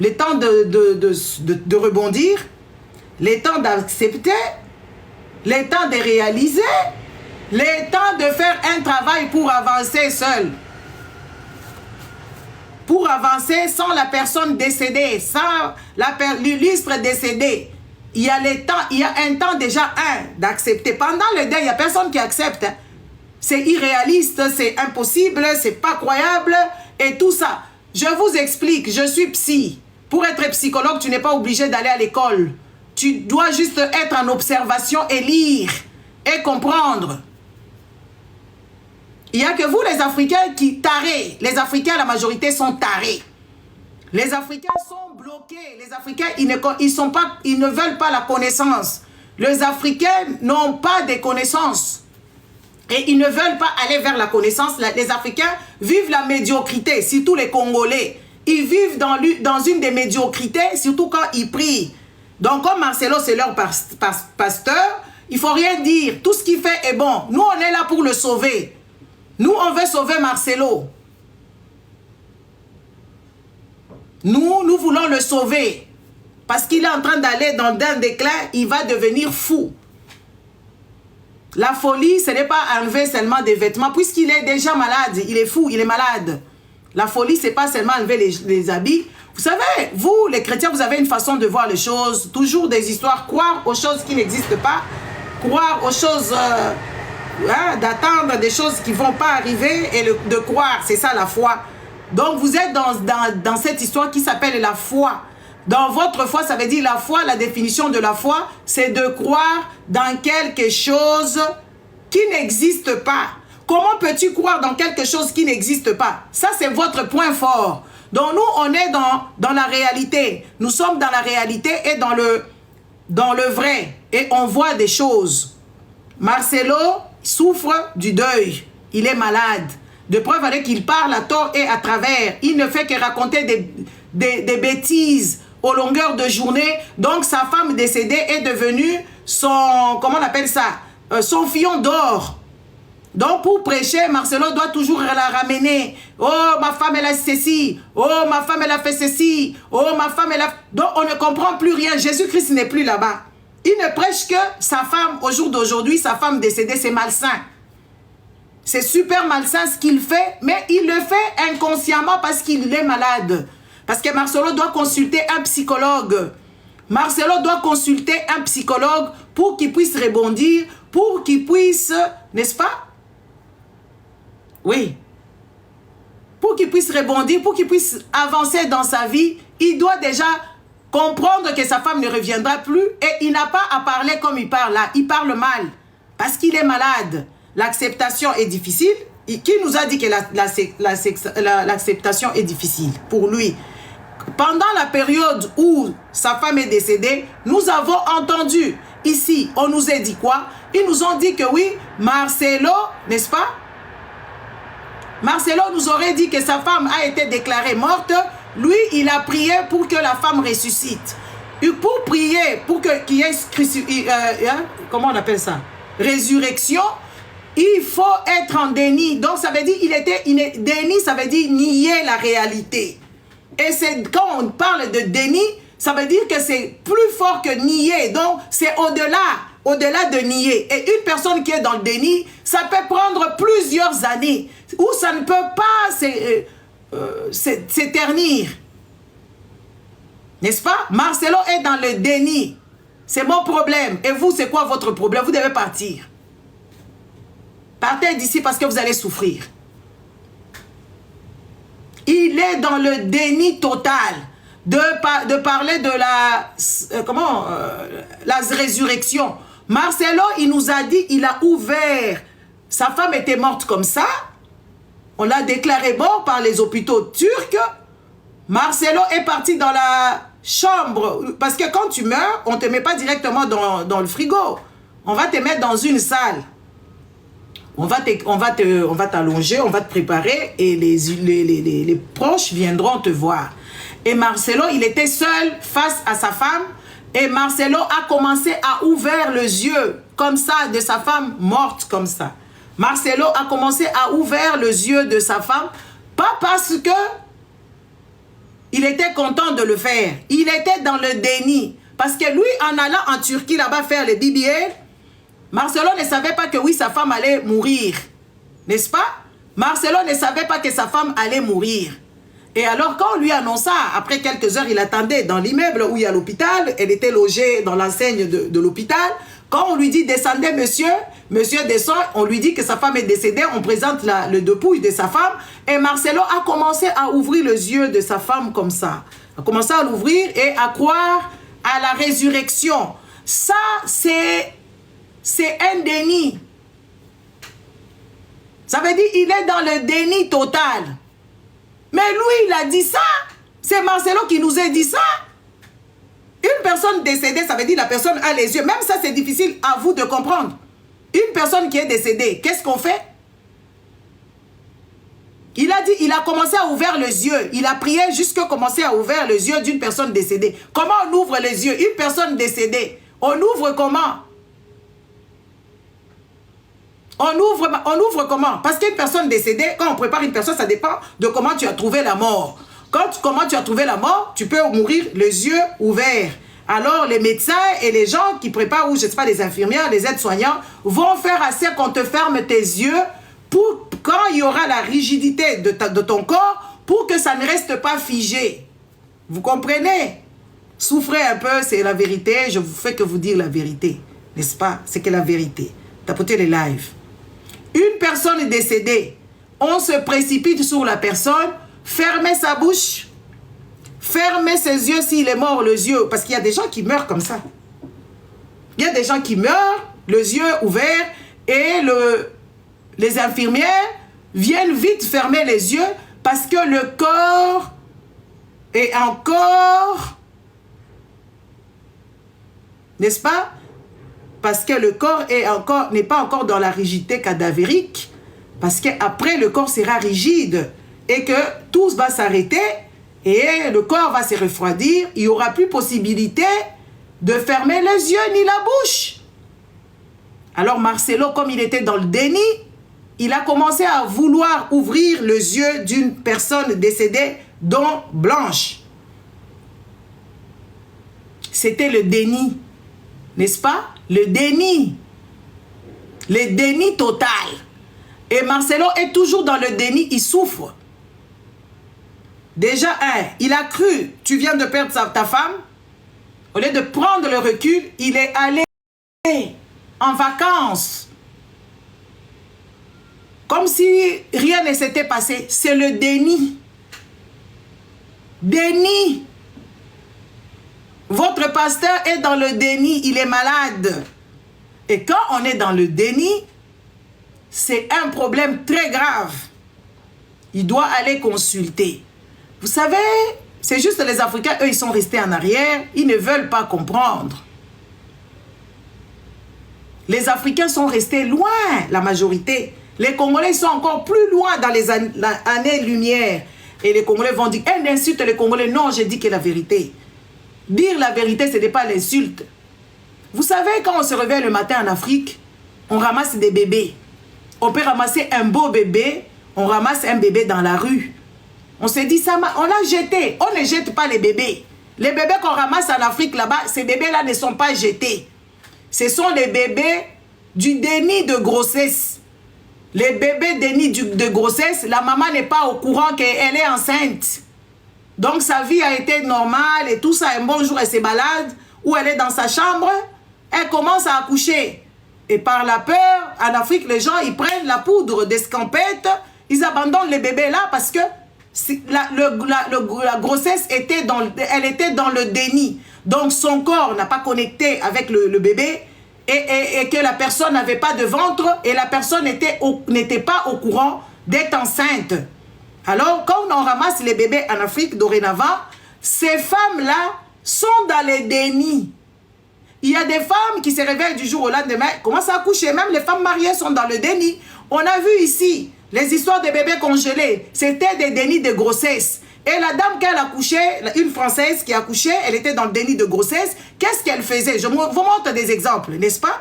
le temps de rebondir, le temps d'accepter, le temps de réaliser, le temps de faire un travail pour avancer seul. Pour avancer sans la personne décédée, sans l'illustre décédé. Il y a un temps déjà d'accepter. Pendant le deuil, il n'y a personne qui accepte. Hein. C'est irréaliste, c'est impossible, c'est pas croyable et tout ça. Je vous explique, je suis psy. Pour être psychologue, tu n'es pas obligé d'aller à l'école. Tu dois juste être en observation et lire et comprendre. Il n'y a que vous les Africains qui tarés. Les Africains, la majorité sont tarés. Les Africains sont bloqués. Les Africains, ils ne veulent pas la connaissance. Les Africains n'ont pas de connaissances. Et ils ne veulent pas aller vers la connaissance. Les Africains vivent la médiocrité, surtout les Congolais. Ils vivent dans une des médiocrités, surtout quand ils prient. Donc, comme Marcelo, c'est leur pasteur, il ne faut rien dire. Tout ce qu'il fait est bon. Nous, on est là pour le sauver. Nous, on veut sauver Marcelo. Nous voulons le sauver. Parce qu'il est en train d'aller dans un déclin, il va devenir fou. La folie, ce n'est pas enlever seulement des vêtements, puisqu'il est déjà malade. Il est fou, il est malade. La folie, ce n'est pas seulement enlever les habits. Vous savez, vous, les chrétiens, vous avez une façon de voir les choses. Toujours des histoires, croire aux choses qui n'existent pas. Croire aux choses... d'attendre des choses qui ne vont pas arriver et de croire, c'est ça la foi. Donc vous êtes dans cette histoire qui s'appelle la foi. Dans votre foi, ça veut dire la foi, la définition de la foi, c'est de croire dans quelque chose qui n'existe pas. Comment peux-tu croire dans quelque chose qui n'existe pas? Ça, c'est votre point fort. Donc nous, on est dans la réalité. Nous sommes dans la réalité et dans le vrai. Et on voit des choses. Marcelo souffre du deuil. Il est malade. De preuve avec qu'il parle à tort et à travers. Il ne fait que raconter des bêtises aux longueurs de journée. Donc sa femme décédée est devenue son, comment on appelle ça, son fion d'or. Donc pour prêcher, Marcelo doit toujours la ramener. Oh, ma femme elle a ceci. Oh, ma femme elle a fait ceci. Oh, ma femme elle a... Donc on ne comprend plus rien. Jésus-Christ n'est plus là-bas. Il ne prêche que sa femme, au jour d'aujourd'hui, sa femme décédée, c'est malsain. C'est super malsain ce qu'il fait, mais il le fait inconsciemment parce qu'il est malade. Parce que Marcelo doit consulter un psychologue. Marcelo doit consulter un psychologue pour qu'il puisse rebondir, pour qu'il puisse, n'est-ce pas? Oui. Pour qu'il puisse rebondir, pour qu'il puisse avancer dans sa vie, il doit déjà comprendre que sa femme ne reviendra plus et il n'a pas à parler comme il parle là. Il parle mal parce qu'il est malade. L'acceptation est difficile. Qui nous a dit que l'acceptation est difficile pour lui? Pendant la période où sa femme est décédée, nous avons entendu ici, on nous a dit quoi? Ils nous ont dit que oui, Marcelo, n'est-ce pas? Marcelo nous aurait dit que sa femme a été déclarée morte. Lui, il a prié pour que la femme ressuscite. Et pour prier, pour qu'il y ait, comment on appelle ça? Résurrection, il faut être en déni. Donc, ça veut dire, déni, ça veut dire nier la réalité. Et c'est quand on parle de déni, ça veut dire que c'est plus fort que nier. Donc, c'est au-delà de nier. Et une personne qui est dans le déni, ça peut prendre plusieurs années. Ou ça ne peut pas s'éternir. N'est-ce pas? Marcelo est dans le déni. C'est mon problème. Et vous, c'est quoi votre problème? Vous devez partir. Partez d'ici parce que vous allez souffrir. Il est dans le déni total de parler de la résurrection. Marcelo, il nous a dit, il a ouvert. Sa femme était morte comme ça. On l'a déclaré mort par les hôpitaux turcs. Marcelo est parti dans la chambre. Parce que quand tu meurs, on ne te met pas directement dans le frigo. On va te mettre dans une salle. On va t'allonger, on va te préparer et les proches viendront te voir. Et Marcelo, il était seul face à sa femme. Et Marcelo a commencé à ouvrir les yeux comme ça de sa femme morte comme ça. Marcelo a commencé à ouvrir les yeux de sa femme. Pas parce que il était content de le faire. Il était dans le déni. Parce que lui, en allant en Turquie là-bas faire le BBL, Marcelo ne savait pas que oui, sa femme allait mourir. N'est-ce pas? Marcelo ne savait pas que sa femme allait mourir. Et alors, quand on lui annonça, après quelques heures, il attendait dans l'immeuble où il y a l'hôpital. Elle était logée dans l'enseigne de l'hôpital. Quand on lui dit, descendez, monsieur, monsieur descend, on lui dit que sa femme est décédée. On présente le dépouille de sa femme. Et Marcelo a commencé à ouvrir les yeux de sa femme comme ça. A commencé à l'ouvrir et à croire à la résurrection. Ça, c'est un déni. Ça veut dire qu'il est dans le déni total. Mais lui, il a dit ça. C'est Marcelo qui nous a dit ça. Une personne décédée, ça veut dire la personne a les yeux. Même ça, c'est difficile à vous de comprendre. Une personne qui est décédée, qu'est-ce qu'on fait? Il a dit, il a commencé à ouvrir les yeux. Il a prié jusqu'à commencer à ouvrir les yeux d'une personne décédée. Comment on ouvre les yeux? Une personne décédée. On ouvre comment? On ouvre comment? Parce qu'une personne décédée, quand on prépare une personne, ça dépend de comment tu as trouvé la mort. Comment tu as trouvé la mort, tu peux mourir les yeux ouverts. Alors, les médecins et les gens qui préparent, ou je ne sais pas, les infirmières, les aides-soignants, vont faire assez qu'on te ferme tes yeux pour, quand il y aura la rigidité de ton corps, pour que ça ne reste pas figé. Vous comprenez? Souffrez un peu, c'est la vérité. Je vous fais que vous dire la vérité. N'est-ce pas? C'est que la vérité. Tapotez les lives. Une personne est décédée. On se précipite sur la personne. Fermez sa bouche. Fermez ses yeux s'il est mort, les yeux. Parce qu'il y a des gens qui meurent comme ça. Il y a des gens qui meurent, les yeux ouverts. Et les infirmières viennent vite fermer les yeux. Parce que le corps est encore... N'est-ce pas? Parce que le corps n'est pas encore dans la rigidité cadavérique. Parce qu'après, le corps sera rigide. Et que tout va s'arrêter. Et le corps va se refroidir. Il n'y aura plus possibilité de fermer les yeux ni la bouche. Alors Marcelo, comme il était dans le déni, il a commencé à vouloir ouvrir les yeux d'une personne décédée, dont Blanche. C'était le déni. N'est-ce pas? Le déni. Le déni total. Et Marcelo est toujours dans le déni, il souffre. Déjà, il a cru, tu viens de perdre ta femme. Au lieu de prendre le recul, il est allé en vacances. Comme si rien ne s'était passé. C'est le déni. Déni. Votre pasteur est dans le déni, il est malade. Et quand on est dans le déni, c'est un problème très grave. Il doit aller consulter. Vous savez, c'est juste les Africains, eux, ils sont restés en arrière. Ils ne veulent pas comprendre. Les Africains sont restés loin, la majorité. Les Congolais sont encore plus loin dans les années-lumière. Et les Congolais vont dire, elle insulte les Congolais. Non, j'ai dit que la vérité. Dire la vérité, ce n'est pas l'insulte. Vous savez, quand on se réveille le matin en Afrique, on ramasse des bébés. On peut ramasser un beau bébé, on ramasse un bébé dans la rue. On se dit, ça, on l'a jeté. On ne jette pas les bébés. Les bébés qu'on ramasse en Afrique là-bas, ces bébés-là ne sont pas jetés. Ce sont les bébés du déni de grossesse. Les bébés déni de grossesse, la maman n'est pas au courant qu'elle est enceinte. Donc sa vie a été normale et tout ça. Un bon jour, elle se balade ou elle est dans sa chambre. Elle commence à accoucher. Et par la peur, en Afrique, les gens, ils prennent la poudre d'escampette. Ils abandonnent les bébés là parce que la grossesse était dans le déni. Donc son corps n'a pas connecté avec le bébé et que la personne n'avait pas de ventre et la personne n'était pas au courant d'être enceinte. Alors, quand on ramasse les bébés en Afrique dorénavant, ces femmes-là sont dans les dénis. Il y a des femmes qui se réveillent du jour au lendemain, commencent à accoucher. Même les femmes mariées sont dans le déni. On a vu ici les histoires de bébés congelés. C'était des dénis de grossesse. Et la dame, quand elle accouchait, une Française qui accouchait, elle était dans le déni de grossesse. Qu'est-ce qu'elle faisait? Je vous montre des exemples, n'est-ce pas?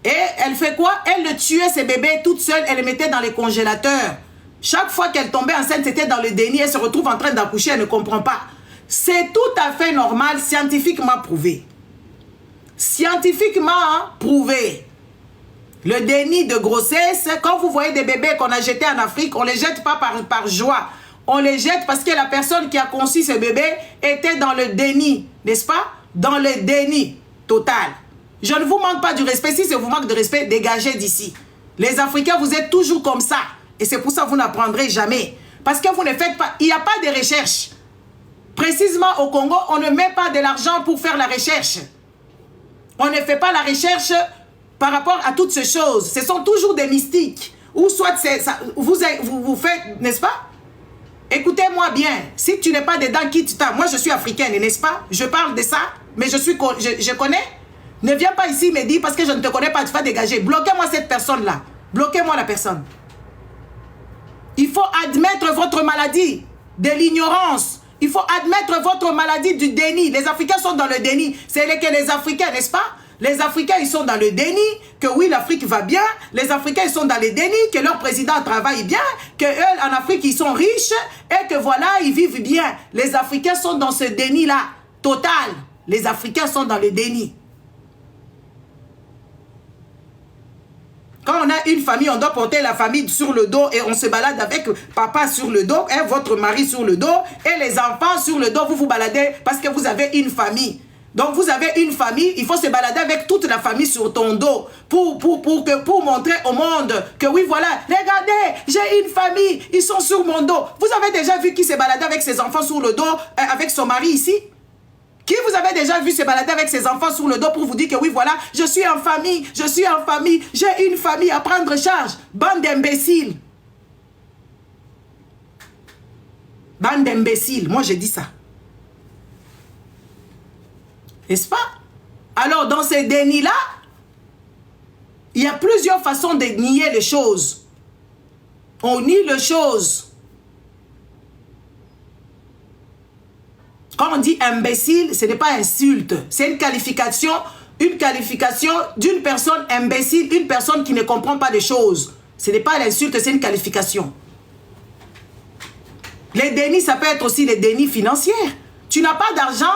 Et elle fait quoi? Elle tuait ses bébés toute seule, elle les mettait dans les congélateurs. Chaque fois qu'elle tombait enceinte, c'était dans le déni. Elle se retrouve en train d'accoucher, elle ne comprend pas. C'est tout à fait normal, scientifiquement prouvé. Scientifiquement prouvé. Le déni de grossesse, quand vous voyez des bébés qu'on a jetés en Afrique, on ne les jette pas par joie. On les jette parce que la personne qui a conçu ce bébé était dans le déni, n'est-ce pas? Dans le déni total. Je ne vous manque pas du respect. Si ça vous manque de respect, dégagez d'ici. Les Africains, vous êtes toujours comme ça. Et c'est pour ça que vous n'apprendrez jamais. Parce que vous ne faites pas... Il n'y a pas de recherche. Précisément au Congo, on ne met pas de l'argent pour faire la recherche. On ne fait pas la recherche par rapport à toutes ces choses. Ce sont toujours des mystiques. Ou soit vous faites, n'est-ce pas? Écoutez-moi bien. Si tu n'es pas dedans, quitte-toi. Moi, je suis africaine, n'est-ce pas? Je parle de ça, mais je connais. Ne viens pas ici me dire parce que je ne te connais pas, tu vas dégager. Bloquez-moi cette personne-là. Bloquez-moi la personne. Il faut admettre votre maladie de l'ignorance. Il faut admettre votre maladie du déni. Les Africains sont dans le déni. C'est que les Africains, n'est-ce pas? Les Africains, ils sont dans le déni, que oui, l'Afrique va bien. Les Africains, ils sont dans le déni, que leur président travaille bien, qu'eux, en Afrique, ils sont riches et que voilà, ils vivent bien. Les Africains sont dans ce déni-là, total. Les Africains sont dans le déni. Quand on a une famille, on doit porter la famille sur le dos et on se balade avec papa sur le dos, et votre mari sur le dos et les enfants sur le dos. Vous vous baladez parce que vous avez une famille. Donc vous avez une famille, il faut se balader avec toute la famille sur ton dos pour montrer au monde que oui voilà, regardez, j'ai une famille, ils sont sur mon dos. Vous avez déjà vu qui se baladait avec ses enfants sur le dos, avec son mari ici? Qui vous avez déjà vu se balader avec ses enfants sur le dos pour vous dire que oui voilà, je suis en famille, j'ai une famille à prendre charge? Bande d'imbéciles. Bande d'imbéciles, moi je dis ça. N'est-ce pas? Alors, dans ces dénis-là, il y a plusieurs façons de nier les choses. On nie les choses. Quand on dit imbécile, ce n'est pas insulte. C'est une qualification d'une personne imbécile, une personne qui ne comprend pas les choses. Ce n'est pas l'insulte, c'est une qualification. Les dénis, ça peut être aussi les dénis financiers. Tu n'as pas d'argent.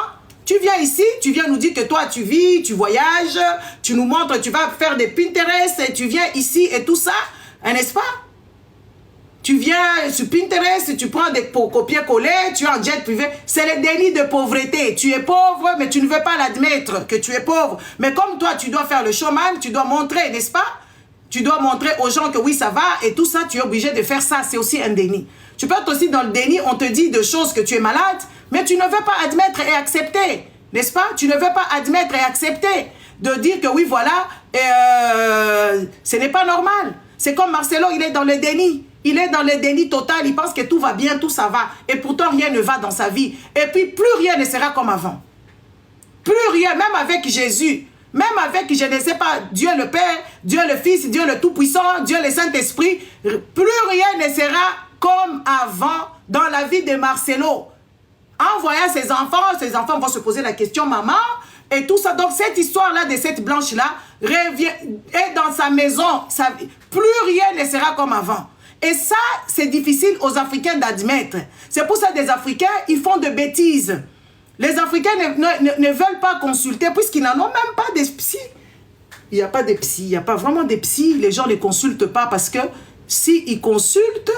Tu viens ici, tu viens nous dire que toi tu vis, tu voyages, tu nous montres, tu vas faire des Pinterest, et tu viens ici et tout ça, n'est-ce pas? Tu viens sur Pinterest, tu prends des copier-coller, tu es en jet privé. C'est le déni de pauvreté. Tu es pauvre, mais tu ne veux pas l'admettre que tu es pauvre. Mais comme toi, tu dois faire le showman, tu dois montrer, n'est-ce pas? Tu dois montrer aux gens que oui, ça va, et tout ça, tu es obligé de faire ça. C'est aussi un déni. Tu peux être aussi dans le déni, on te dit de choses que tu es malade, mais tu ne veux pas admettre et accepter, n'est-ce pas? Tu ne veux pas admettre et accepter de dire que oui, voilà, ce n'est pas normal. C'est comme Marcelo, il est dans le déni. Il est dans le déni total, il pense que tout va bien, tout ça va. Et pourtant, rien ne va dans sa vie. Et puis, plus rien ne sera comme avant. Plus rien, même avec Jésus, même avec, je ne sais pas, Dieu le Père, Dieu le Fils, Dieu le Tout-Puissant, Dieu le Saint-Esprit, plus rien ne sera comme avant dans la vie de Marcelo. En voyant ses enfants vont se poser la question, maman, et tout ça. Donc, cette histoire-là de cette blanche-là revient, est dans sa maison. Plus rien ne sera comme avant. Et ça, c'est difficile aux Africains d'admettre. C'est pour ça que les Africains, ils font de bêtises. Les Africains ne veulent pas consulter puisqu'ils n'en ont même pas de psy. Il n'y a pas de psy, il n'y a pas vraiment de psy. Les gens ne consultent pas parce que s'ils consultent,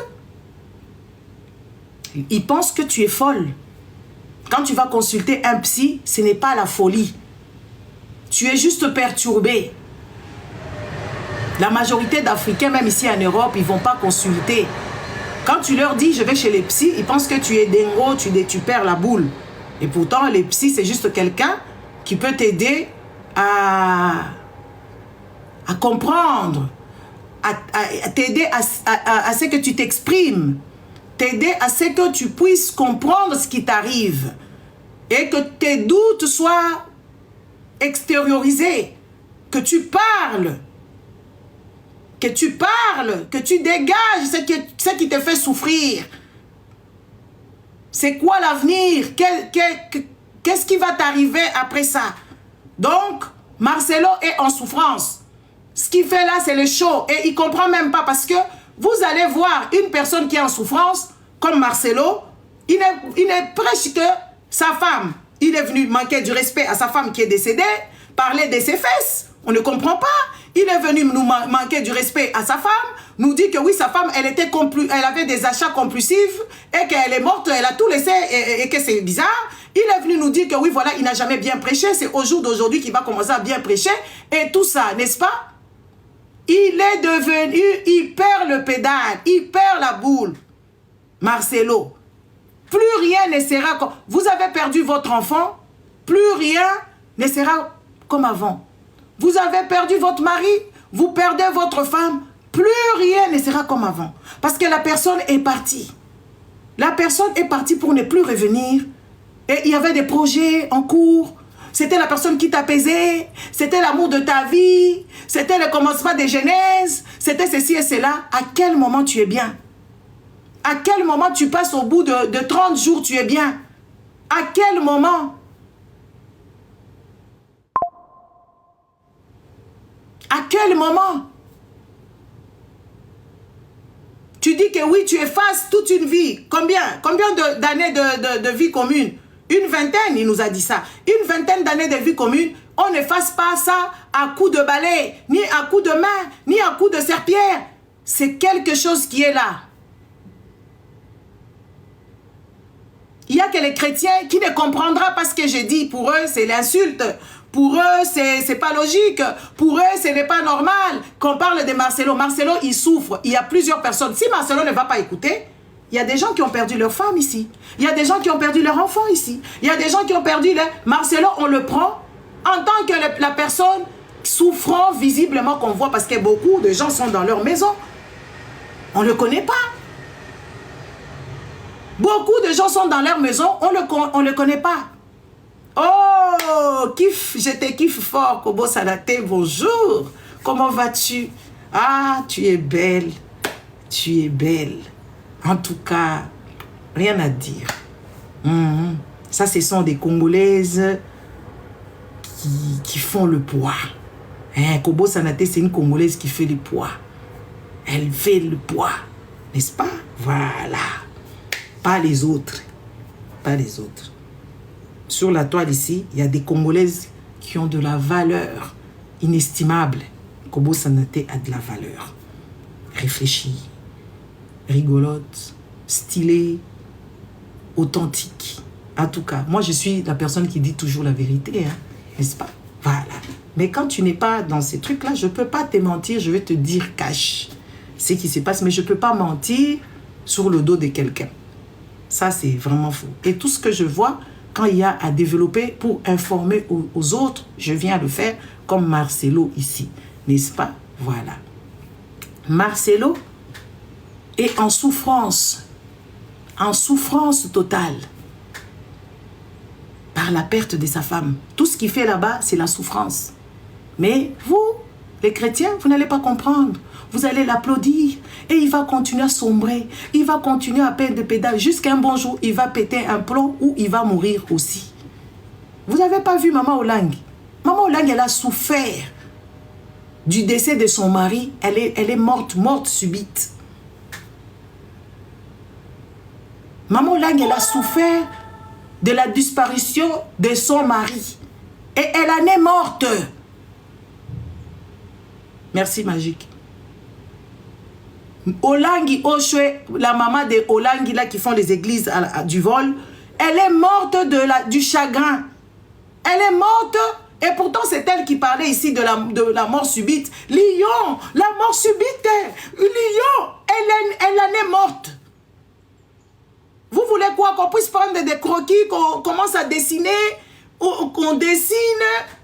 ils pensent que tu es folle. Quand tu vas consulter un psy, ce n'est pas la folie. Tu es juste perturbé. La majorité d'Africains, même ici en Europe, ils ne vont pas consulter. Quand tu leur dis, je vais chez les psys, ils pensent que tu es dingo, tu perds la boule. Et pourtant, les psys, c'est juste quelqu'un qui peut t'aider à comprendre, à t'aider à ce que tu t'exprimes, t'aider à ce que tu puisses comprendre ce qui t'arrive et que tes doutes soient extériorisés, que tu parles. Que tu dégages ce qui te fait souffrir. C'est quoi l'avenir? Qu'est-ce qui va t'arriver après ça? Donc, Marcelo est en souffrance. Ce qu'il fait là, c'est le show. Et il ne comprend même pas parce que vous allez voir une personne qui est en souffrance, comme Marcelo, il ne prêche que sa femme. Il est venu manquer du respect à sa femme qui est décédée, parler de ses fesses. On ne comprend pas. Il est venu nous manquer du respect à sa femme, nous dit que oui, sa femme, elle avait des achats compulsifs et qu'elle est morte, elle a tout laissé et que c'est bizarre. Il est venu nous dire que oui, voilà, il n'a jamais bien prêché. C'est au jour d'aujourd'hui qu'il va commencer à bien prêcher et tout ça, n'est-ce pas? Il est devenu, il perd le pédale, il perd la boule. Marcelo, plus rien ne sera comme... Vous avez perdu votre enfant, plus rien ne sera comme avant. Vous avez perdu votre mari, vous perdez votre femme, plus rien ne sera comme avant. Parce que la personne est partie. La personne est partie pour ne plus revenir. Et il y avait des projets en cours. C'était la personne qui t'apaisait. C'était l'amour de ta vie. C'était le commencement des genèses. C'était ceci et cela. À quel moment tu es bien? À quel moment tu passes au bout de 30 jours, tu es bien? À quel moment? À quel moment? Tu dis que oui, tu effaces toute une vie. Combien d'années de vie commune? Une vingtaine, il nous a dit ça. Une vingtaine d'années de vie commune. On n'efface pas ça à coups de balai, ni à coups de main, ni à coups de serpillère. C'est quelque chose qui est là. Il y a que les chrétiens qui ne comprendront pas ce que j'ai dit. Pour eux, c'est l'insulte. Pour eux, c'est pas logique. Pour eux, ce n'est pas normal qu'on parle de Marcelo. Marcelo, il souffre. Il y a plusieurs personnes. Si Marcelo ne va pas écouter, il y a des gens qui ont perdu leur femme ici. Il y a des gens qui ont perdu leur enfant ici. Il y a des gens qui ont perdu leur... Marcelo, on le prend en tant que la personne souffrant visiblement qu'on voit parce que beaucoup de gens sont dans leur maison. On ne le connaît pas. Beaucoup de gens sont dans leur maison, on ne le connaît pas. Oh, je te kiffe fort, Kobo Sanate, bonjour. Comment vas-tu? Ah, tu es belle. Tu es belle. En tout cas, rien à dire. Ça, ce sont des Congolaises qui font le poids. Kobo Sanate, c'est une Congolaise qui fait le poids. Elle fait le poids. N'est-ce pas? Voilà. Pas les autres. Pas les autres. Sur la toile ici, il y a des Congolaises qui ont de la valeur inestimable. Kobo Sanate a de la valeur. Réfléchie, rigolote, stylée, authentique. En tout cas, moi je suis la personne qui dit toujours la vérité, hein, n'est-ce pas? Voilà. Mais quand tu n'es pas dans ces trucs-là, je ne peux pas te mentir, je vais te dire cache ce qui se passe, mais je ne peux pas mentir sur le dos de quelqu'un. Ça, c'est vraiment faux. Et tout ce que je vois, quand il y a à développer pour informer aux autres, je viens le faire comme Marcelo ici. N'est-ce pas? Voilà. Marcelo est en souffrance totale par la perte de sa femme. Tout ce qu'il fait là-bas, c'est la souffrance. Mais vous, les chrétiens, vous n'allez pas comprendre. Vous allez l'applaudir et il va continuer à sombrer. Il va continuer à perdre de pédales jusqu'à un bon jour, il va péter un plomb ou il va mourir aussi. Vous n'avez pas vu Maman Olang? Maman Olang, elle a souffert du décès de son mari. Elle est morte subite. Maman Olang, elle a souffert de la disparition de son mari. Et elle en est morte. Merci, Magique. Olangi Oshwe, la maman de Olangi là qui font les églises du vol, elle est morte du chagrin. Elle est morte et pourtant c'est elle qui parlait ici de la mort subite. Lion, la mort subite. Lion, elle en est morte. Vous voulez quoi? Qu'on puisse prendre des croquis, qu'on commence à dessiner, qu'on dessine,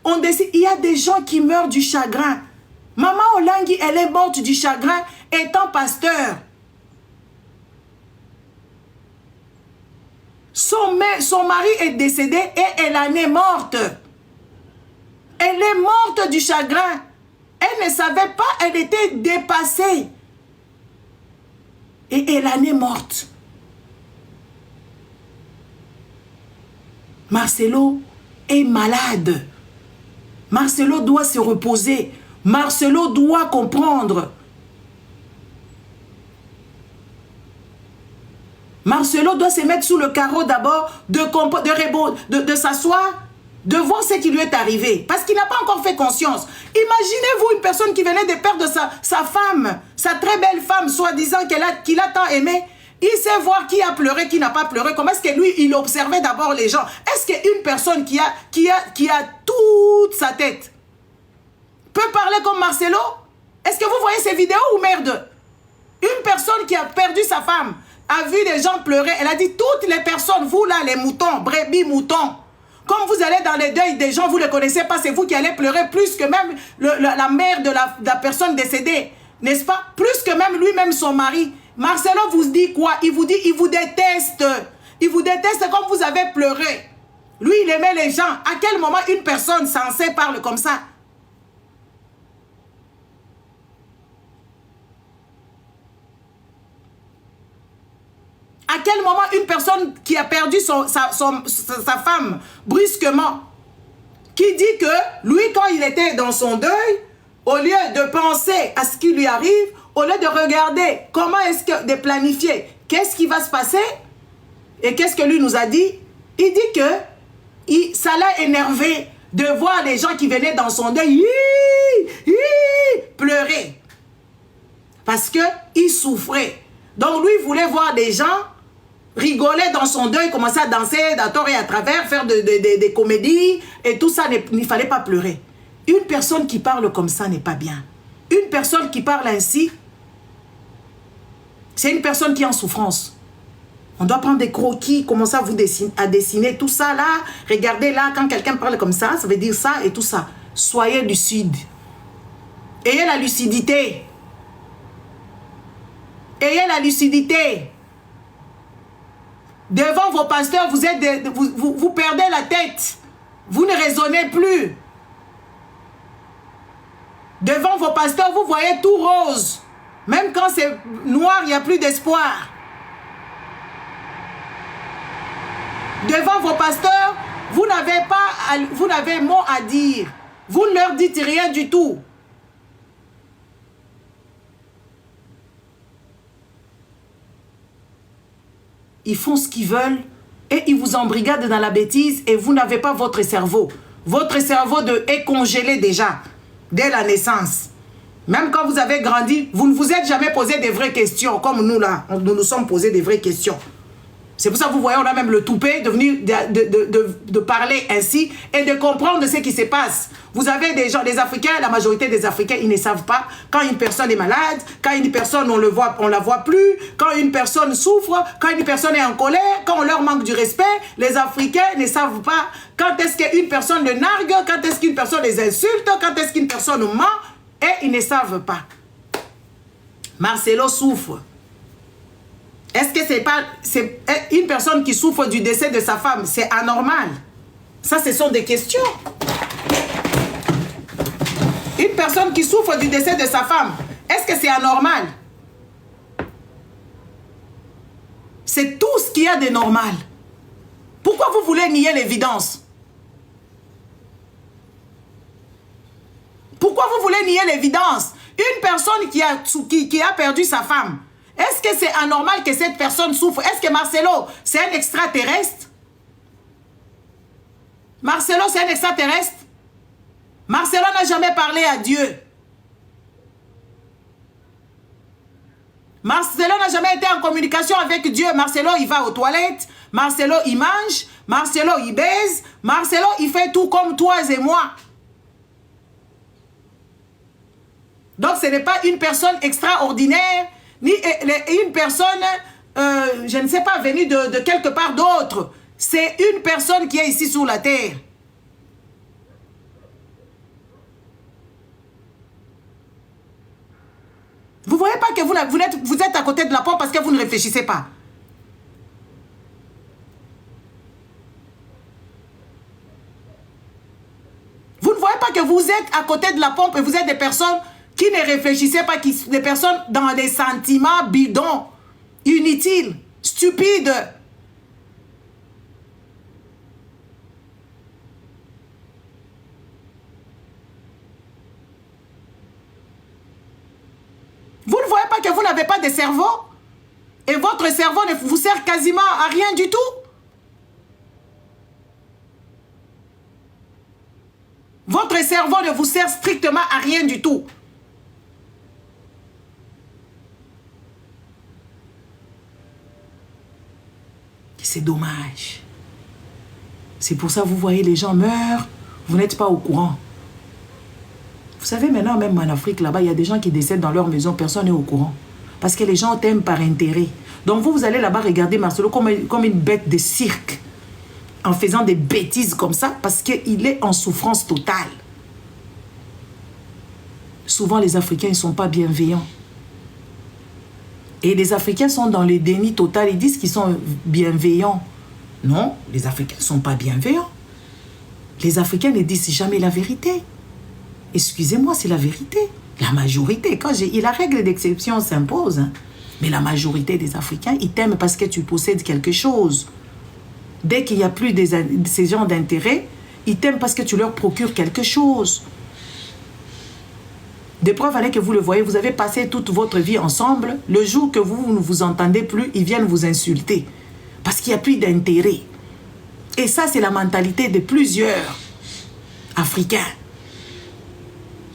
on dessine. Il y a des gens qui meurent du chagrin. Maman Olangi, elle est morte du chagrin étant pasteur. Son mari est décédé et elle en est morte. Elle est morte du chagrin. Elle ne savait pas, elle était dépassée. Et elle en est morte. Marcelo est malade. Marcelo doit se reposer. Marcelo doit comprendre. Marcelo doit se mettre sous le carreau d'abord, de s'asseoir, de voir ce qui lui est arrivé. Parce qu'il n'a pas encore fait conscience. Imaginez-vous une personne qui venait de perdre sa femme, sa très belle femme, soi-disant qu'il a tant aimé. Il sait voir qui a pleuré, qui n'a pas pleuré. Comment est-ce que lui, il observait d'abord les gens? Est-ce qu'une personne qui a toute sa tête peut parler comme Marcelo? Est-ce que vous voyez ces vidéos ou merde? Une personne qui a perdu sa femme a vu des gens pleurer. Elle a dit, toutes les personnes, vous là, les moutons, brebis, moutons, comme vous allez dans les deuils des gens, vous ne les connaissez pas, c'est vous qui allez pleurer plus que même la mère de la personne décédée. N'est-ce pas? Plus que même lui-même, son mari. Marcelo vous dit quoi? Il vous dit, il vous déteste. Il vous déteste comme vous avez pleuré. Lui, il aimait les gens. À quel moment une personne censée parle comme ça? À quel moment une personne qui a perdu sa femme brusquement, qui dit que lui, quand il était dans son deuil, au lieu de penser à ce qui lui arrive, au lieu de regarder comment est-ce que, de planifier, qu'est-ce qui va se passer, et qu'est-ce que lui nous a dit, il dit que ça l'a énervé de voir les gens qui venaient dans son deuil pleurer. Parce qu'il souffrait. Donc lui, il voulait voir des gens rigoler dans son deuil, commencer à danser à tort et à travers, faire des comédies et tout ça, il ne fallait pas pleurer. Une personne qui parle comme ça n'est pas bien. Une personne qui parle ainsi, c'est une personne qui est en souffrance. On doit prendre des croquis, commencer à dessiner tout ça là. Regardez là, quand quelqu'un parle comme ça veut dire ça et tout ça. Soyez lucide. Ayez la lucidité. Ayez la lucidité. Devant vos pasteurs, vous perdez la tête. Vous ne raisonnez plus. Devant vos pasteurs, vous voyez tout rose. Même quand c'est noir, il n'y a plus d'espoir. Devant vos pasteurs, vous n'avez mot à dire. Vous ne leur dites rien du tout. Ils font ce qu'ils veulent et ils vous embrigadent dans la bêtise et vous n'avez pas votre cerveau. Votre cerveau est congelé déjà, dès la naissance. Même quand vous avez grandi, vous ne vous êtes jamais posé des vraies questions, comme nous là, nous nous sommes posé des vraies questions. C'est pour ça que vous voyez, on a même le toupet de parler ainsi et de comprendre ce qui se passe. Vous avez des gens, des Africains, la majorité des Africains, ils ne savent pas quand une personne est malade, quand une personne, on la voit plus, quand une personne souffre, quand une personne est en colère, quand on leur manque du respect, les Africains ne savent pas quand est-ce qu'une personne les nargue, quand est-ce qu'une personne les insulte, quand est-ce qu'une personne ment, et ils ne savent pas. Marcelo souffre. Est-ce que c'est une personne qui souffre du décès de sa femme, c'est anormal? Ça, ce sont des questions. Une personne qui souffre du décès de sa femme, est-ce que c'est anormal? C'est tout ce qu'il y a de normal. Pourquoi vous voulez nier l'évidence? Pourquoi vous voulez nier l'évidence? Une personne qui a perdu sa femme, est-ce que c'est anormal que cette personne souffre? Est-ce que Marcelo, c'est un extraterrestre? Marcelo, c'est un extraterrestre? Marcelo n'a jamais parlé à Dieu. Marcelo n'a jamais été en communication avec Dieu. Marcelo, il va aux toilettes. Marcelo, il mange. Marcelo, il baise. Marcelo, il fait tout comme toi et moi. Donc, ce n'est pas une personne extraordinaire, ni une personne, je ne sais pas, venue de quelque part d'autre. C'est une personne qui est ici sur la terre. Vous ne voyez pas que vous êtes à côté de la porte parce que vous ne réfléchissez pas. Vous ne voyez pas que vous êtes à côté de la pompe et vous êtes des personnes qui ne réfléchissaient pas, des personnes dans des sentiments bidons, inutiles, stupides. Vous ne voyez pas que vous n'avez pas de cerveau? Et votre cerveau ne vous sert quasiment à rien du tout. Votre cerveau ne vous sert strictement à rien du tout. C'est dommage. C'est pour ça que vous voyez les gens meurent, vous n'êtes pas au courant. Vous savez, maintenant, même en Afrique, là-bas, il y a des gens qui décèdent dans leur maison, personne n'est au courant. Parce que les gens t'aiment par intérêt. Donc vous allez là-bas regarder Marcelo comme une bête de cirque, en faisant des bêtises comme ça, parce qu'il est en souffrance totale. Souvent, les Africains ne sont pas bienveillants. Et les Africains sont dans le déni total. Ils disent qu'ils sont bienveillants. Non, les Africains ne sont pas bienveillants. Les Africains ne disent jamais la vérité. Excusez-moi, c'est la vérité. La majorité, la règle d'exception s'impose. Hein. Mais la majorité des Africains, ils t'aiment parce que tu possèdes quelque chose. Dès qu'il n'y a plus ces gens d'intérêt, ils t'aiment parce que tu leur procures quelque chose. Des preuves avec que vous le voyez, vous avez passé toute votre vie ensemble. Le jour que vous ne vous entendez plus, ils viennent vous insulter. Parce qu'il n'y a plus d'intérêt. Et ça, c'est la mentalité de plusieurs Africains.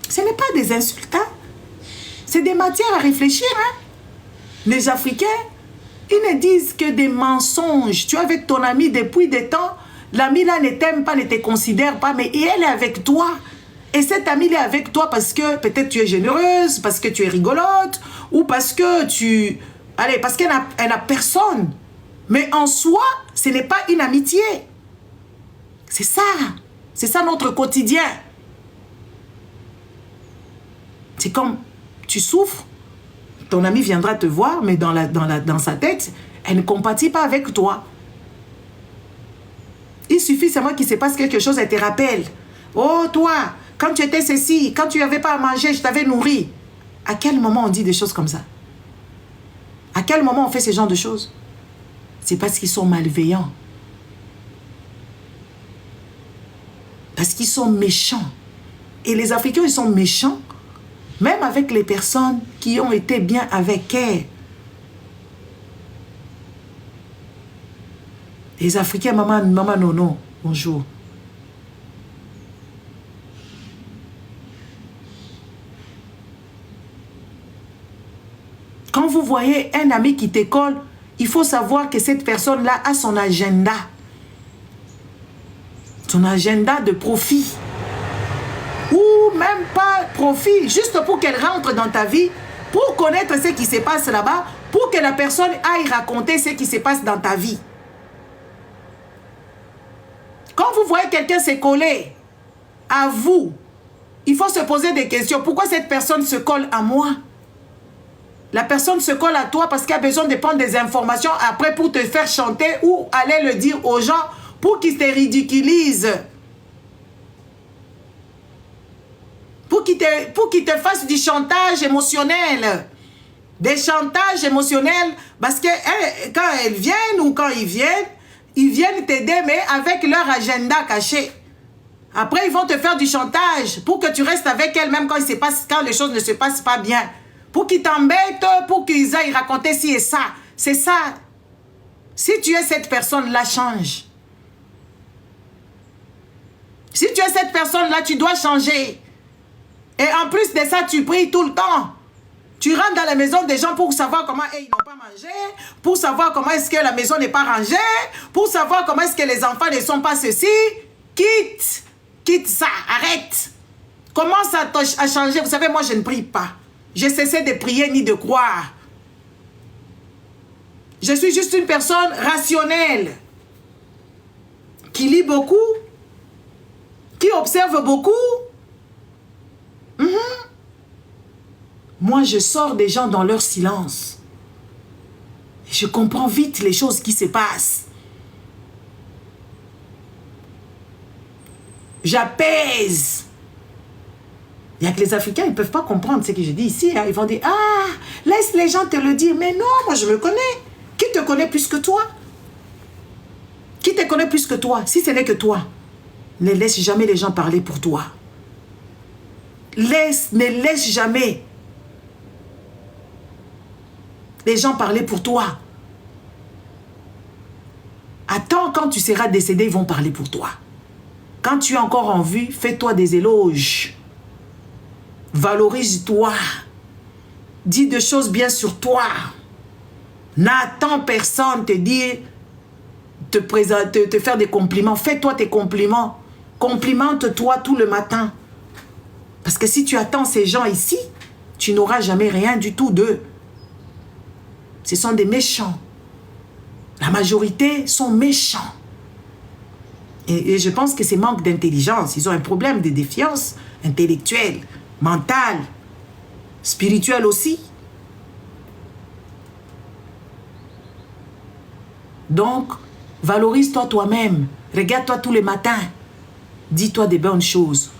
Ce n'est pas des insultes, hein? C'est des matières à réfléchir. Hein? Les Africains, ils ne disent que des mensonges. Tu es avec ton ami depuis des temps. L'ami là ne t'aime pas, ne te considère pas, mais elle est avec toi. Et cette amie est avec toi parce que peut-être tu es généreuse, parce que tu es rigolote, ou parce que tu... Allez, parce qu'elle n'a personne. Mais en soi, ce n'est pas une amitié. C'est ça. C'est ça notre quotidien. C'est comme tu souffres, ton ami viendra te voir, mais dans sa tête, elle ne compatit pas avec toi. Il suffit seulement qu'il se passe quelque chose, elle te rappelle. Oh, toi, quand tu étais ceci, quand tu n'avais pas à manger, je t'avais nourri. À quel moment on dit des choses comme ça? À quel moment on fait ce genre de choses? C'est parce qu'ils sont malveillants. Parce qu'ils sont méchants. Et les Africains, ils sont méchants, même avec les personnes qui ont été bien avec elles. Les Africains, maman Nono, bonjour. Quand vous voyez un ami qui t'école, il faut savoir que cette personne-là a son agenda. Son agenda de profit. Ou même pas profit, juste pour qu'elle rentre dans ta vie, pour connaître ce qui se passe là-bas, pour que la personne aille raconter ce qui se passe dans ta vie. Quand vous voyez quelqu'un se coller à vous, il faut se poser des questions. Pourquoi cette personne se colle à moi? La personne se colle à toi parce qu'elle a besoin de prendre des informations après pour te faire chanter ou aller le dire aux gens pour qu'ils te ridiculisent. Pour qu'ils te fassent du chantage émotionnel. Des chantages émotionnels parce que quand elles viennent ou quand ils viennent t'aider mais avec leur agenda caché. Après, ils vont te faire du chantage pour que tu restes avec elles même quand les choses ne se passent pas bien. Pour qu'ils t'embêtent, pour qu'ils aillent raconter ci et ça. C'est ça. Si tu es cette personne-là, change. Si tu es cette personne-là, tu dois changer. Et en plus de ça, tu pries tout le temps. Tu rentres dans la maison des gens pour savoir comment ils n'ont pas mangé, pour savoir comment est-ce que la maison n'est pas rangée, pour savoir comment est-ce que les enfants ne sont pas ceci. Quitte ça, arrête. Commence à changer. Vous savez, moi, je ne prie pas. Je cessais de prier ni de croire. Je suis juste une personne rationnelle, qui lit beaucoup, qui observe beaucoup. Moi, je sors des gens dans leur silence. Je comprends vite les choses qui se passent. J'apaise. Il y a que les Africains, ils ne peuvent pas comprendre ce que je dis ici. Hein. Ils vont dire, ah, laisse les gens te le dire. Mais non, moi je me connais. Qui te connaît plus que toi? Qui te connaît plus que toi? Si ce n'est que toi, ne laisse jamais les gens parler pour toi. Ne laisse jamais. les gens parlaient pour toi. Attends, quand tu seras décédé, ils vont parler pour toi. Quand tu es encore en vie, fais-toi des éloges. Valorise-toi. Dis des choses bien sur toi. N'attends personne te dire, te faire des compliments. Fais-toi tes compliments. Complimente-toi tout le matin. Parce que si tu attends ces gens ici, tu n'auras jamais rien du tout d'eux. Ce sont des méchants. La majorité sont méchants. Et je pense que c'est manque d'intelligence. Ils ont un problème de défiance intellectuelle, mentale, spirituelle aussi. Donc, valorise-toi toi-même. Regarde-toi tous les matins. Dis-toi des bonnes choses.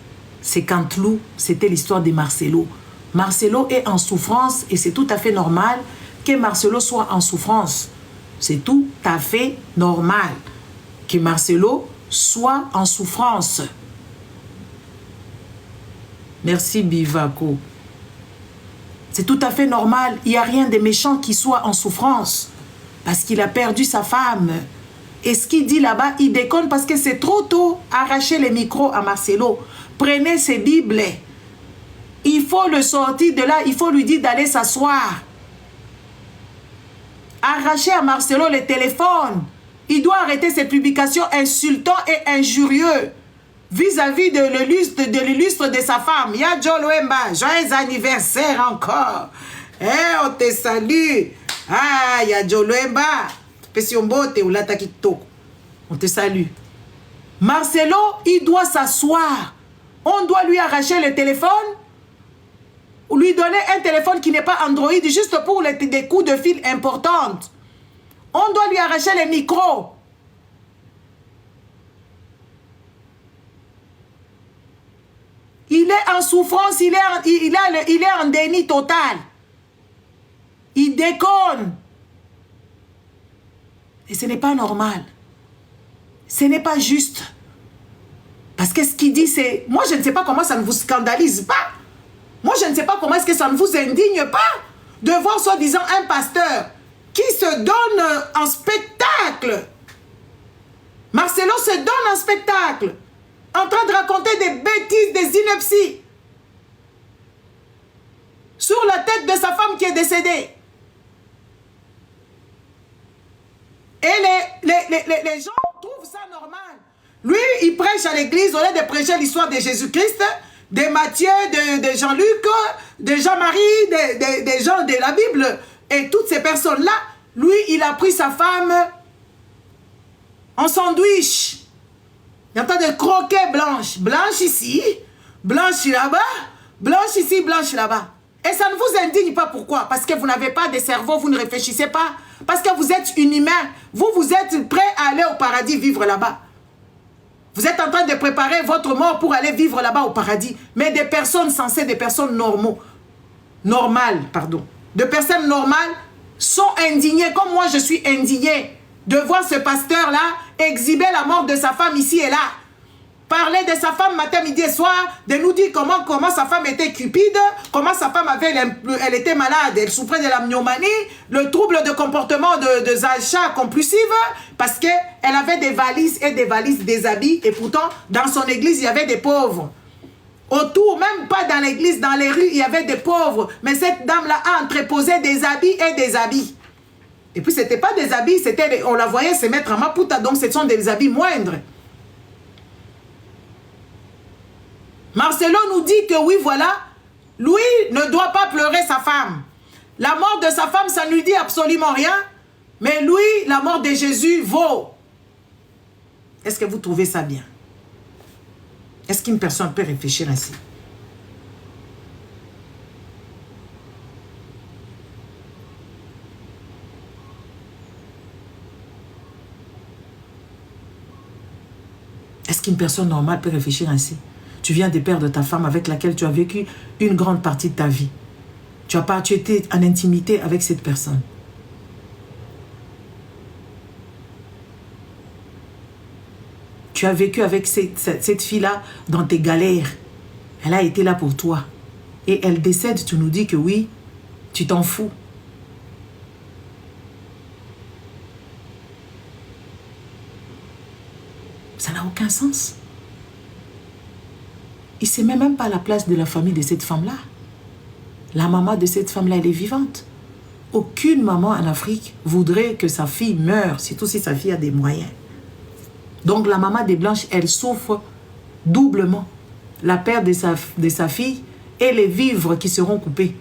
C'est Canteloup, c'était l'histoire de Marcelo. Marcelo est en souffrance et c'est tout à fait normal que Marcelo soit en souffrance. C'est tout à fait normal que Marcelo soit en souffrance. Merci Bivako. C'est tout à fait normal. Il n'y a rien de méchant qui soit en souffrance parce qu'il a perdu sa femme. Et ce qu'il dit là-bas, il déconne parce que c'est trop tôt. Arrachez les micros à Marcelo. Prenez ses Bibles. Il faut le sortir de là. Il faut lui dire d'aller s'asseoir. Arrachez à Marcelo le téléphone. Il doit arrêter ses publications insultantes et injurieuses vis-à-vis de l'illustre de sa femme. Ya Joloemba, joyeux anniversaire encore. On te salue. Ah, ya Joloemba. On te salue. Marcelo, il doit s'asseoir. On doit lui arracher le téléphone, ou lui donner un téléphone qui n'est pas Android, juste pour des coups de fil importants. On doit lui arracher les micros. Il est en souffrance, il est en déni total. Il déconne. Et ce n'est pas normal. Ce n'est pas juste. Parce que ce qu'il dit, c'est... Moi, je ne sais pas comment ça ne vous scandalise pas. Moi, je ne sais pas comment est-ce que ça ne vous indigne pas de voir soi-disant un pasteur qui se donne en spectacle. Marcelo se donne en spectacle. En train de raconter des bêtises, des inepties. Sur la tête de sa femme qui est décédée. Et les gens trouvent ça normal. Lui, il prêche à l'église au lieu de prêcher l'histoire de Jésus-Christ, de Matthieu, de Jean-Luc, de Jean-Marie, des gens de la Bible. Et toutes ces personnes-là, lui, il a pris sa femme en sandwich. Il y a pas de croquets blanches. Blanche ici, blanche là-bas, blanche ici, blanche là-bas. Et ça ne vous indigne pas. Pourquoi? Parce que vous n'avez pas de cerveau, vous ne réfléchissez pas. Parce que vous êtes une humain. Vous êtes prêt à aller au paradis vivre là-bas. Vous êtes en train de préparer votre mort pour aller vivre là-bas au paradis. Mais des personnes sensées, des personnes normales, de personnes normales sont indignées, comme moi je suis indignée, de voir ce pasteur-là exhiber la mort de sa femme ici et là. Parler de sa femme matin, midi et soir, de nous dire comment sa femme était cupide, comment sa femme elle était malade, elle souffrait de la pneumonie, le trouble de comportement de achats compulsifs, parce qu'elle avait des valises et des valises, des habits, et pourtant, dans son église, il y avait des pauvres. Autour, même pas dans l'église, dans les rues, il y avait des pauvres. Mais cette dame-là a entreposé des habits et des habits. Et puis, ce n'était pas des habits, on la voyait se mettre en maputa, donc ce sont des habits moindres. Marcelo nous dit que oui, voilà, lui ne doit pas pleurer sa femme. La mort de sa femme, ça ne lui dit absolument rien. Mais lui, la mort de Jésus vaut. Est-ce que vous trouvez ça bien? Est-ce qu'une personne peut réfléchir ainsi? Est-ce qu'une personne normale peut réfléchir ainsi? Tu viens de perdre ta femme avec laquelle tu as vécu une grande partie de ta vie. Tu étais en intimité avec cette personne. Tu as vécu avec cette fille-là dans tes galères. Elle a été là pour toi. Et elle décède, tu nous dis que oui, tu t'en fous. Ça n'a aucun sens. Il ne se met même pas à la place de la famille de cette femme-là. La maman de cette femme-là, elle est vivante. Aucune maman en Afrique voudrait que sa fille meure, surtout si sa fille a des moyens. Donc la maman des Blanches, elle souffre doublement. La perte de sa fille et les vivres qui seront coupés.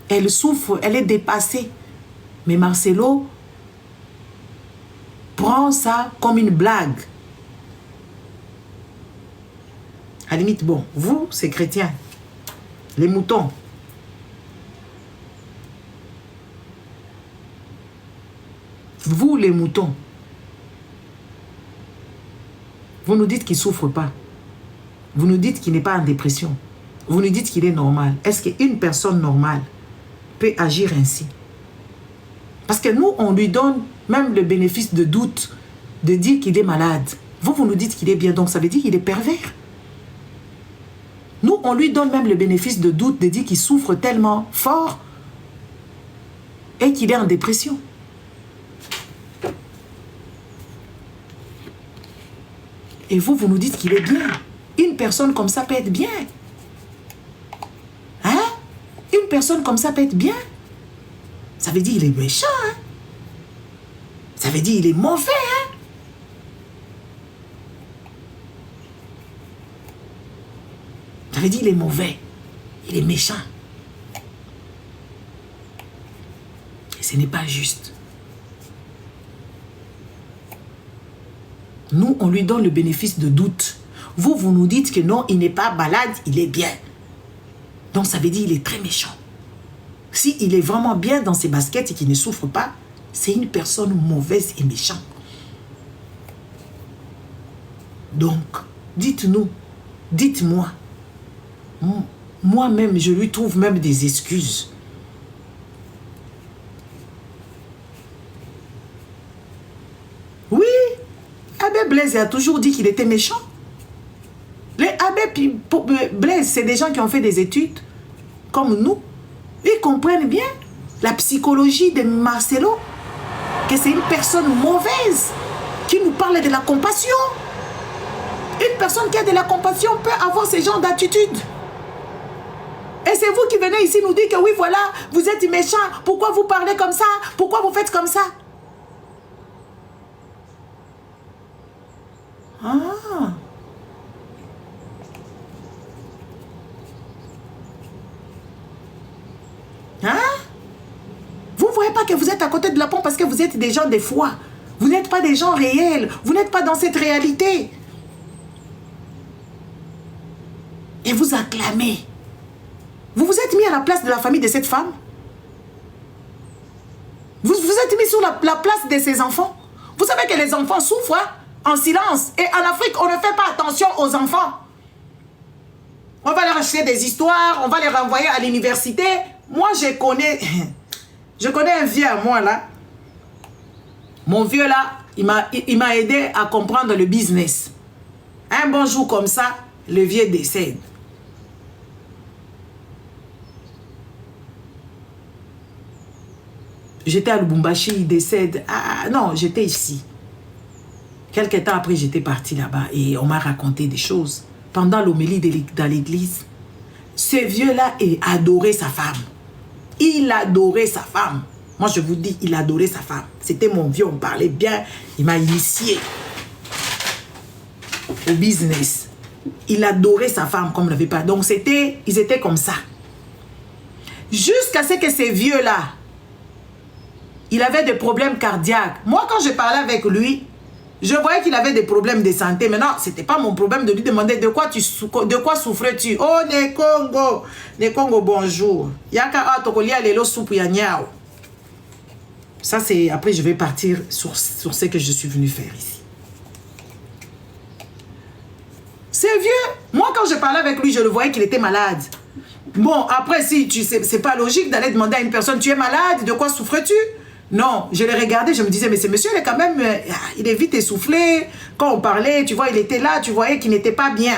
Elle souffre, elle est dépassée. Mais Marcelo prend ça comme une blague. À la limite, bon, vous, c'est chrétien. Les moutons. Vous, les moutons. Vous nous dites qu'il ne souffre pas. Vous nous dites qu'il n'est pas en dépression. Vous nous dites qu'il est normal. Est-ce qu'une personne normale peut agir ainsi? Parce que nous, on lui donne même le bénéfice de doute de dire qu'il est malade. Vous nous dites qu'il est bien, donc ça veut dire qu'il est pervers. Nous, on lui donne même le bénéfice de doute de dire qu'il souffre tellement fort et qu'il est en dépression. Et vous nous dites qu'il est bien. Une personne comme ça peut être bien. Hein? Une personne comme ça peut être bien. Ça veut dire qu'il est méchant. Hein? Ça veut dire qu'il est mauvais. Hein? Ça veut dire qu'il est mauvais. Il est méchant. Et ce n'est pas juste. Nous, on lui donne le bénéfice de doute. Vous nous dites que non, il n'est pas malade, il est bien. Donc ça veut dire qu'il est très méchant. S'il est vraiment bien dans ses baskets et qu'il ne souffre pas, c'est une personne mauvaise et méchante. Donc, dites-nous, dites-moi, moi-même, je lui trouve même des excuses. Oui, Abbé Blaise a toujours dit qu'il était méchant. Les Abbé Blaise, c'est des gens qui ont fait des études, comme nous. Ils comprennent bien la psychologie de Marcelo, que c'est une personne mauvaise, qui nous parle de la compassion. Une personne qui a de la compassion peut avoir ce genre d'attitude. Et c'est vous qui venez ici nous dire que oui, voilà, vous êtes méchant. Pourquoi vous parlez comme ça? Pourquoi vous faites comme ça? Ah. Hein? Vous ne voyez pas que vous êtes à côté de la pompe parce que vous êtes des gens de foi. Vous n'êtes pas des gens réels. Vous n'êtes pas dans cette réalité. Et vous acclamez. Vous vous êtes mis à la place de la famille de cette femme. Vous vous êtes mis sur la place de ses enfants. Vous savez que les enfants souffrent en silence. Et en Afrique, on ne fait pas attention aux enfants. On va leur acheter des histoires, on va les renvoyer à l'université. Moi, je connais un vieux à moi là. Mon vieux là, il m'a aidé à comprendre le business. Un bon jour comme ça, le vieux décède. J'étais à Lubumbashi, il décède. Ah non, j'étais ici. Quelque temps après, j'étais partie là-bas et on m'a raconté des choses. Pendant l'homélie dans l'église, ce vieux-là adorait sa femme. Il adorait sa femme. Moi, je vous dis, il adorait sa femme. C'était mon vieux, on parlait bien. Il m'a initié au business. Il adorait sa femme comme on n'avait pas. Donc, ils étaient comme ça. Jusqu'à ce que ces vieux-là, il avait des problèmes cardiaques. Moi, quand je parlais avec lui, je voyais qu'il avait des problèmes de santé. Maintenant, ce n'était pas mon problème de lui demander de quoi souffrais-tu. Oh, Nekongo. Nekongo, bonjour. Yaka atokolia lelo soupu ya nyao. Ça, c'est... Après, je vais partir sur ce que je suis venu faire ici. C'est vieux. Moi, quand je parlais avec lui, je le voyais qu'il était malade. Bon, après, si tu sais, c'est pas logique d'aller demander à une personne, tu es malade, de quoi souffres-tu? Non, je l'ai regardé, je me disais, mais ce monsieur, il est quand même, il est vite essoufflé. Quand on parlait, tu vois, il était là, tu voyais qu'il n'était pas bien.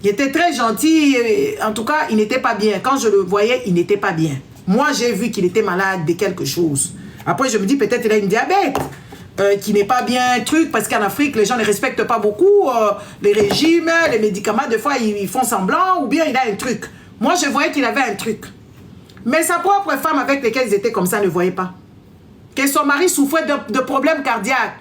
Il était très gentil, en tout cas, il n'était pas bien. Quand je le voyais, il n'était pas bien. Moi, j'ai vu qu'il était malade de quelque chose. Après, je me dis, peut-être il a une diabète. qui n'est pas bien truc, parce qu'en Afrique, les gens ne respectent pas beaucoup les régimes, les médicaments, des fois, ils font semblant, ou bien il a un truc. Moi, je voyais qu'il avait un truc. Mais sa propre femme avec laquelle ils étaient comme ça ne voyait pas. Que son mari souffrait de problèmes cardiaques.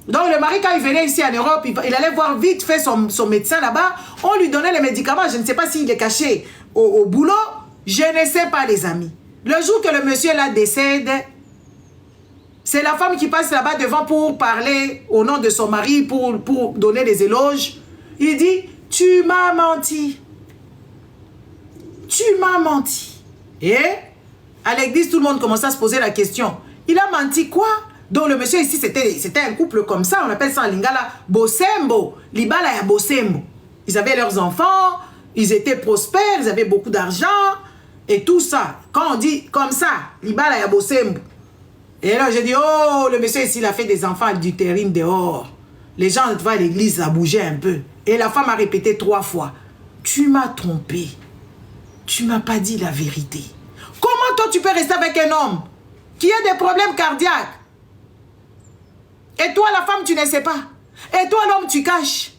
Donc, le mari, quand il venait ici en Europe, il allait voir vite fait son médecin là-bas. On lui donnait les médicaments. Je ne sais pas s'il est caché au boulot. Je ne sais pas, les amis. Le jour que le monsieur là décède, c'est la femme qui passe là-bas devant pour parler au nom de son mari, pour donner des éloges. Il dit, tu m'as menti. Tu m'as menti. Et à l'église, tout le monde commençait à se poser la question. Il a menti quoi? Donc le monsieur ici, c'était un couple comme ça. On appelle ça en lingala Bosembo. Libala ya Bosembo. Ils avaient leurs enfants. Ils étaient prospères. Ils avaient beaucoup d'argent. Et tout ça. Quand on dit comme ça, Libala ya Bosembo. Et là, je dis, oh, le monsieur ici, il a fait des enfants du terrain dehors. Les gens vont à l'église, ça bougeait un peu. Et la femme a répété 3 fois. Tu m'as trompé. Tu m'as pas dit la vérité. Comment toi, tu peux rester avec un homme qui a des problèmes cardiaques? Et toi, la femme, tu ne sais pas. Et toi, l'homme, tu caches.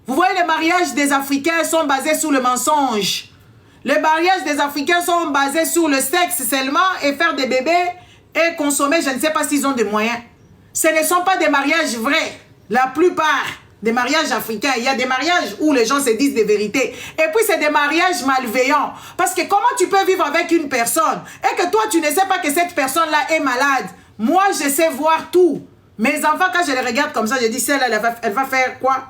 Vous voyez, les mariages des Africains sont basés sur le mensonge. Les mariages des Africains sont basés sur le sexe seulement et faire des bébés et consommer, je ne sais pas s'ils ont des moyens. Ce ne sont pas des mariages vrais. La plupart des mariages africains, il y a des mariages où les gens se disent des vérités. Et puis, c'est des mariages malveillants. Parce que comment tu peux vivre avec une personne et que toi, tu ne sais pas que cette personne-là est malade? Moi, je sais voir tout. Mes enfants, quand je les regarde comme ça, je dis, celle-là, elle va faire quoi?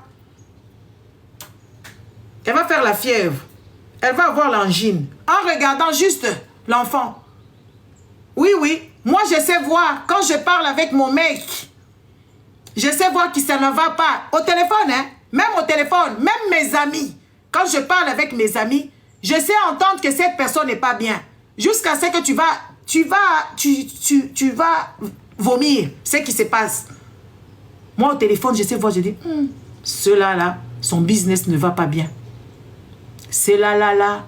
Elle va faire la fièvre. Elle va avoir l'angine. En regardant juste l'enfant. Oui, oui. Moi, je sais voir. Quand je parle avec mon mec, je sais voir que ça ne va pas. Au téléphone, hein. Même au téléphone. Même mes amis. Quand je parle avec mes amis, je sais entendre que cette personne n'est pas bien. Jusqu'à ce que tu vas vomir ce qui se passe. Moi, au téléphone, je sais voir, je dis, ceux-là, son business ne va pas bien. Celui-là,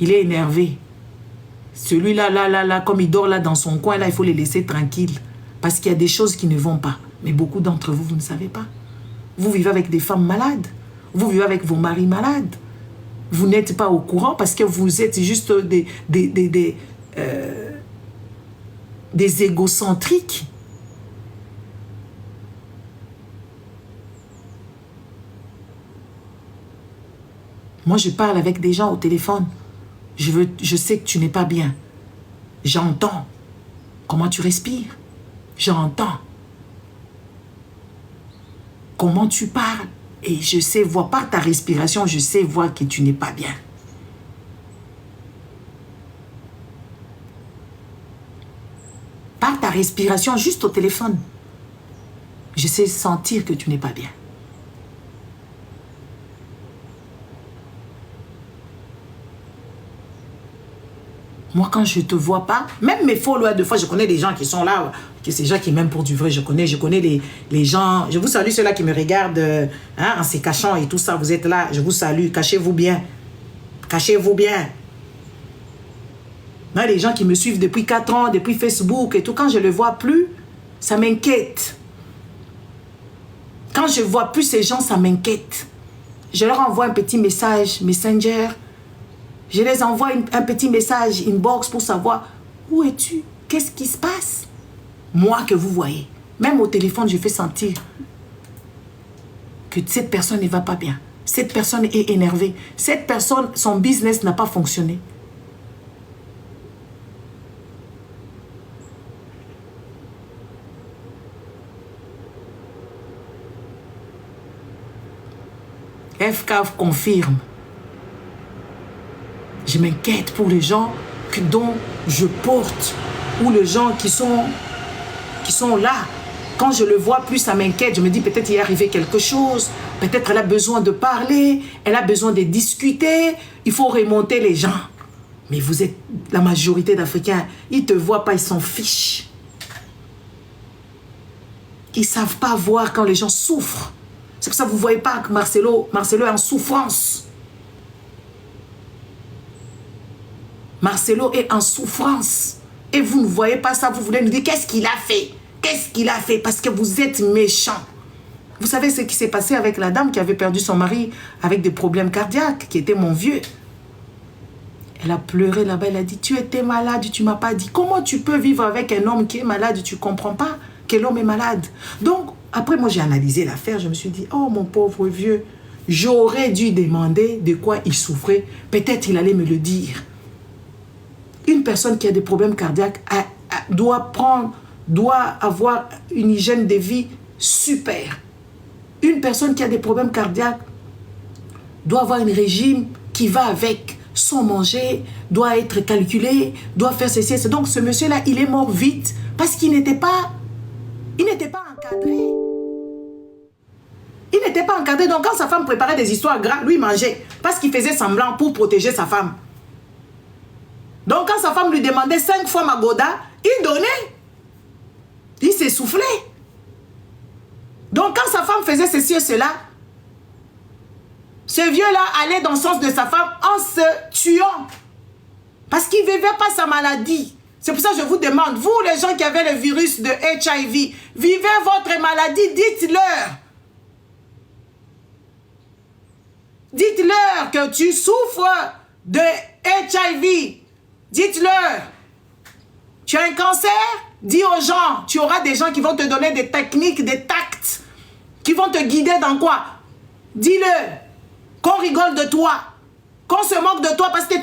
il est énervé. Celui-là, comme il dort là dans son coin, là, il faut les laisser tranquilles. Parce qu'il y a des choses qui ne vont pas. Mais beaucoup d'entre vous, vous ne savez pas. Vous vivez avec des femmes malades. Vous vivez avec vos maris malades. Vous n'êtes pas au courant parce que vous êtes juste des égocentriques. Moi, je parle avec des gens au téléphone. Je sais que tu n'es pas bien. J'entends comment tu respires. J'entends comment tu parles. Et je sais voir par ta respiration, je sais voir que tu n'es pas bien. Par ta respiration, juste au téléphone, je sais sentir que tu n'es pas bien. Moi, quand je ne te vois pas, même mes followers, des fois, je connais des gens qui sont là, que ces gens qui m'aiment pour du vrai, je connais les gens. Je vous salue ceux-là qui me regardent en se cachant et tout ça. Vous êtes là, je vous salue, cachez-vous bien. Cachez-vous bien. Moi, les gens qui me suivent depuis 4 ans, depuis Facebook et tout, quand je ne les vois plus, ça m'inquiète. Quand je ne vois plus ces gens, ça m'inquiète. Je leur envoie un petit message, Messenger. Je les envoie un petit message inbox pour savoir où es-tu, qu'est-ce qui se passe. Moi que vous voyez, même au téléphone, je fais sentir que cette personne ne va pas bien. Cette personne est énervée. Cette personne, son business n'a pas fonctionné. FK confirme. Je m'inquiète pour les gens dont je porte ou les gens qui sont là. Quand je le vois plus, ça m'inquiète. Je me dis peut-être il est arrivé quelque chose. Peut-être elle a besoin de parler. Elle a besoin de discuter. Il faut remonter les gens. Mais vous êtes la majorité d'Africains. Ils ne te voient pas, ils s'en fichent. Ils ne savent pas voir quand les gens souffrent. C'est pour ça que vous ne voyez pas que Marcelo est en souffrance. Marcelo est en souffrance. Et vous ne voyez pas ça, vous voulez nous dire qu'est-ce qu'il a fait? Qu'est-ce qu'il a fait? Parce que vous êtes méchants. Vous savez ce qui s'est passé avec la dame qui avait perdu son mari avec des problèmes cardiaques, qui était mon vieux. Elle a pleuré là-bas, elle a dit, tu étais malade, tu ne m'as pas dit. Comment tu peux vivre avec un homme qui est malade, tu ne comprends pas que l'homme est malade? Donc, après moi j'ai analysé l'affaire, je me suis dit, oh mon pauvre vieux, j'aurais dû demander de quoi il souffrait. Peut-être il allait me le dire. Une personne qui a des problèmes cardiaques doit avoir une hygiène de vie super. Une personne qui a des problèmes cardiaques doit avoir un régime qui va avec, sans manger, doit être calculé, doit faire ceci. Donc ce monsieur-là, il est mort vite parce qu'il n'était pas encadré. Il n'était pas encadré. Donc quand sa femme préparait des histoires graves, lui mangeait parce qu'il faisait semblant pour protéger sa femme. Donc quand sa femme lui demandait 5 fois Magoda, il donnait. Il s'essoufflait. Donc quand sa femme faisait ceci et cela, ce vieux-là allait dans le sens de sa femme en se tuant. Parce qu'il ne vivait pas sa maladie. C'est pour ça que je vous demande, vous les gens qui avez le virus de HIV, vivez votre maladie, dites-leur. Dites-leur que tu souffres de HIV. Dites-leur. Tu as un cancer? Dis aux gens. Tu auras des gens qui vont te donner des techniques, des tacts, qui vont te guider dans quoi? Dis-le. Qu'on rigole de toi. Qu'on se moque de toi parce que